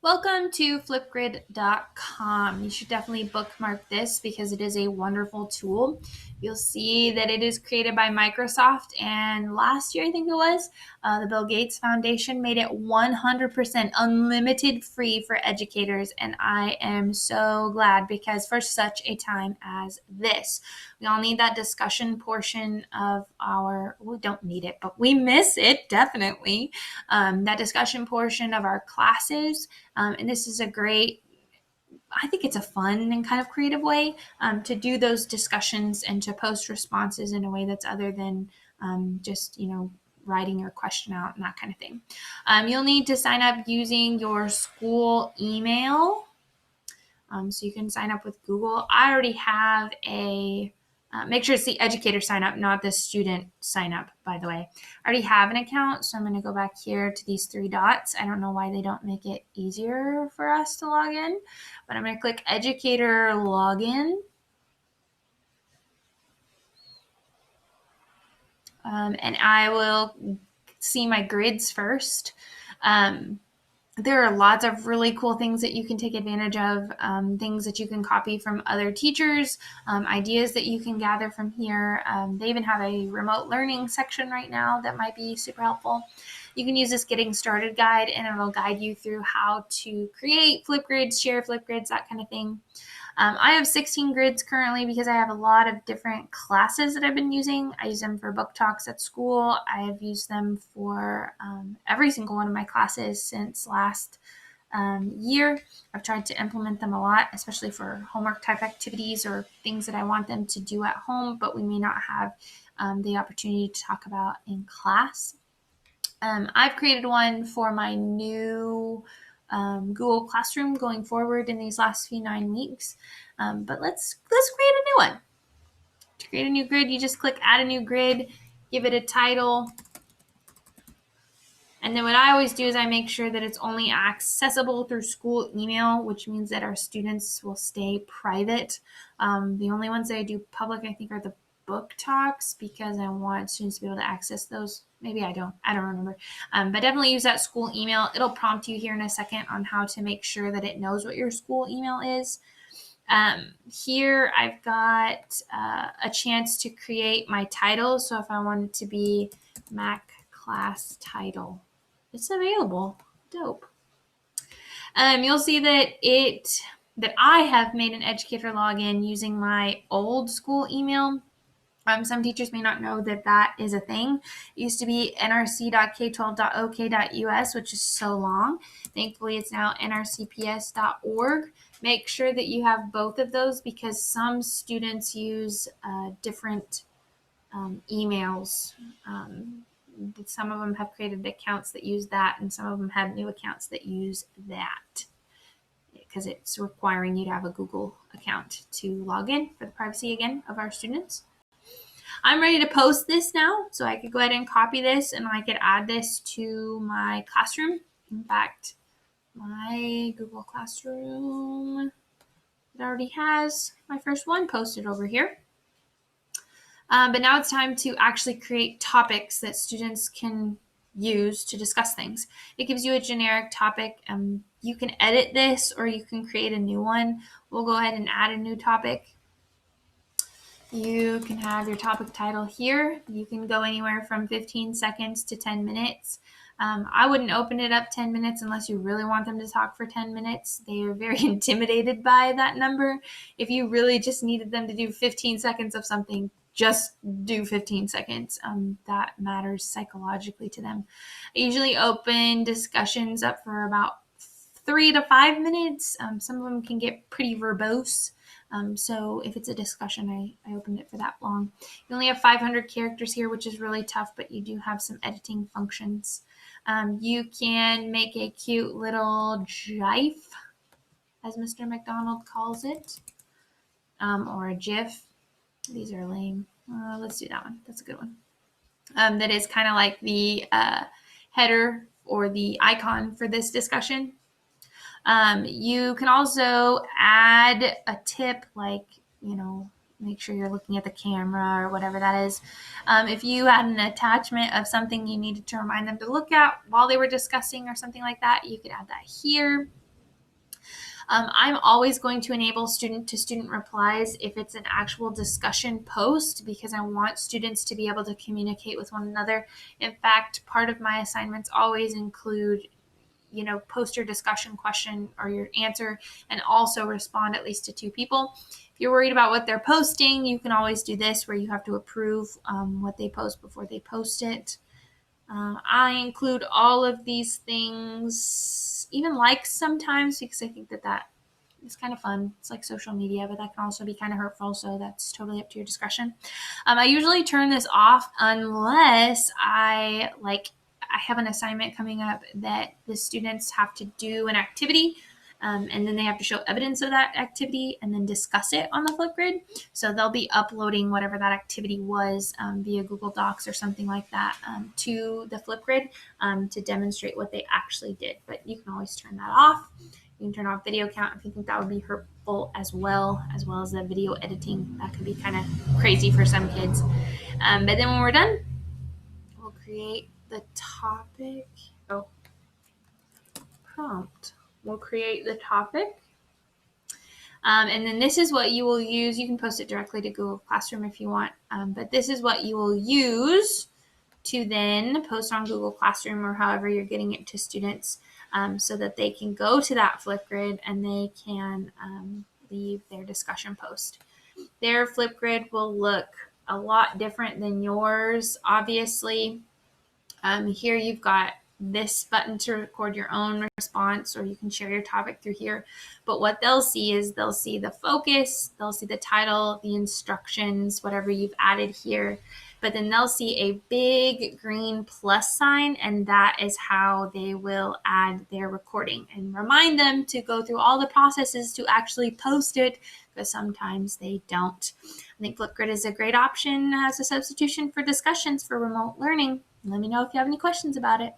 Welcome to flipgrid.com. You should definitely bookmark this because it is a wonderful tool. You'll see that it is created by Microsoft, and last year, I think it was, the Bill Gates Foundation made it 100% unlimited free for educators, and I am so glad because for such a time as this, we all need that discussion portion of we don't need it, but we miss it, definitely. That discussion portion of our classes. And this is I think it's a fun and kind of creative way to do those discussions and to post responses in a way that's other than just, writing your question out and that kind of thing. You'll need to sign up using your school email. So you can sign up with Google. I already have make sure it's the educator sign up, not the student sign up, by the way. I already have an account, so I'm going to go back here to these three dots. I don't know why they don't make it easier for us to log in, but I'm going to click educator login. And I will see my grids first. There are lots of really cool things that you can take advantage of, things that you can copy from other teachers, ideas that you can gather from here. They even have a remote learning section right now that might be super helpful. You can use this getting started guide and it'll guide you through how to create Flipgrids, share Flipgrids, that kind of thing. I have 16 grids currently because I have a lot of different classes that I've been using. I use them for book talks at school. I have used them for every single one of my classes since last year. I've tried to implement them a lot, especially for homework type activities or things that I want them to do at home, but we may not have the opportunity to talk about in class. I've created one for my new Google Classroom going forward in these last few 9 weeks. But let's create a new one. To create a new grid, you just click add a new grid, give it a title. And then what I always do is I make sure that it's only accessible through school email, which means that our students will stay private. The only ones that I do public, I think, are the book talks because I want students to be able to access those. Maybe I don't remember. But definitely use that school email. It'll prompt you here in a second on how to make sure that it knows what your school email is. Here I've got a chance to create my title. So if I want it to be Mac class title, it's available. Dope. You'll see that I have made an educator login using my old school email. Some teachers may not know that that is a thing. It used to be nrc.k12.ok.us, which is so long. Thankfully, it's now nrcps.org. Make sure that you have both of those because some students use different emails. Some of them have created accounts that use that, and some of them have new accounts that use that because it's requiring you to have a Google account to log in for the privacy, again, of our students. I'm ready to post this now, so I could go ahead and copy this and I could add this to my classroom. In fact, my Google Classroom, it already has my first one posted over here. But now it's time to actually create topics that students can use to discuss things. It gives you a generic topic. You can edit this or you can create a new one. We'll go ahead and add a new topic. You can have your topic title here. You can go anywhere from 15 seconds to 10 minutes. I wouldn't open it up 10 minutes unless you really want them to talk for 10 minutes. They are very intimidated by that number. If you really just needed them to do 15 seconds of something, just do 15 seconds. That matters psychologically to them. I usually open discussions up for about 3 to 5 minutes. Some of them can get pretty verbose. So if it's a discussion, I opened it for that long. You only have 500 characters here, which is really tough, but you do have some editing functions. You can make a cute little GIF, as Mr. McDonald calls it, or a GIF. These are lame. Let's do that one. That's a good one. That is kind of like the header or the icon for this discussion. You can also add a tip like, make sure you're looking at the camera or whatever that is. If you had an attachment of something you needed to remind them to look at while they were discussing or something like that, you could add that here. I'm always going to enable student-to-student replies if it's an actual discussion post, because I want students to be able to communicate with one another. In fact, part of my assignments always include, post your discussion question or your answer and also respond at least to 2 people. If you're worried about what they're posting, you can always do this where you have to approve what they post before they post it. I include all of these things, even likes sometimes, because I think that is kind of fun. It's like social media, but that can also be kind of hurtful, so that's totally up to your discretion. I usually turn this off unless I have an assignment coming up that the students have to do an activity, and then they have to show evidence of that activity and then discuss it on the Flipgrid. So they'll be uploading whatever that activity was via Google Docs or something like that to the Flipgrid to demonstrate what they actually did. But you can always turn that off. You can turn off video count if you think that would be hurtful as well as the video editing. That could be kind of crazy for some kids. But then when we're done, we'll create the topic. Prompt. We'll create the topic. And then this is what you will use. You can post it directly to Google Classroom if you want, but this is what you will use to then post on Google Classroom or however you're getting it to students, so that they can go to that Flipgrid and they can leave their discussion post. Their Flipgrid will look a lot different than yours, obviously. Here you've got this button to record your own response, or you can share your topic through here. But what they'll see is they'll see the focus, they'll see the title, the instructions, whatever you've added here. But then they'll see a big green plus sign, and that is how they will add their recording. And remind them to go through all the processes to actually post it, because sometimes they don't. I think Flipgrid is a great option as a substitution for discussions for remote learning. Let me know if you have any questions about it.